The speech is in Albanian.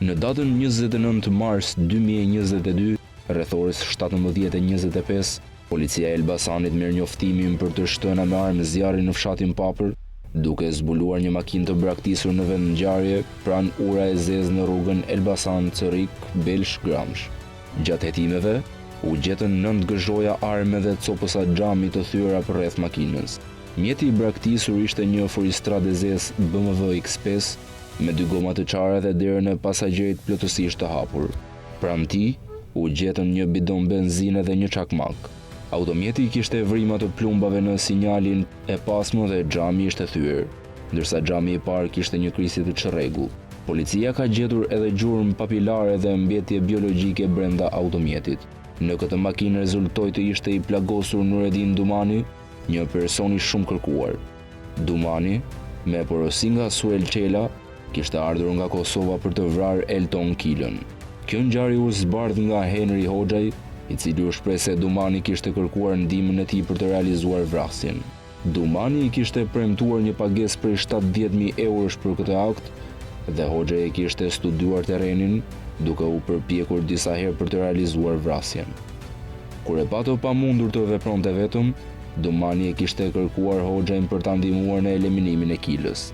Në datën 29 mars 2022, rreth orës 17:25, policia e Elbasanit merr njoftimin për të shtëna me armë zjarri në fshatin Papër, duke zbuluar një makinë të braktisur në vend ngjarje pranë ura e zezë në rrugën Elbasan-Çorik-Belsh-Gramsh. Gjatë hetimeve, u gjetën 9 gëzhoja armë dhe copësa xhami të thyera përreth makinës. Mjeti i braktisur ishte një Forestrat zez BMW X5 me 2 goma të çara dhe derën e pasagjerit plotësisht të hapur. Pranë tij u gjetën një bidon benzine dhe një çakmak. Automjeti kishte vrimat të plumbave në sinjalin e pasmë dhe xhami ishte thyer, ndërsa xhami i parë kishte një krisje të çrregull. Policia ka gjetur edhe gjurmë papilare dhe mbjetje biologjike brenda automjetit. Në këtë makinë rezultoi të ishte i plagosur Nuredin Dumani, një person i shumë kërkuar. Dumani, me porosi nga Suel Çela, kishte ardhur nga Kosova për të vrarë Elton Kilën. Kjo ngjarje u zbardh nga Henry Hoxhaj, i cili u shpreh se Dumani kishte kërkuar ndihmën e tij për të realizuar vrasjen. Dumani i kishte premtuar një pagesë prej 70.000 eurosh për këtë akt dhe Hoxha e kishte studiuar terrenin, duke u përpjekur disa herë për të realizuar vrasjen. Kur e pato pamundur të vepronte vetëm, Dumani e kishte kërkuar Hoxhajn për ta ndihmuar në eliminimin e Kilës.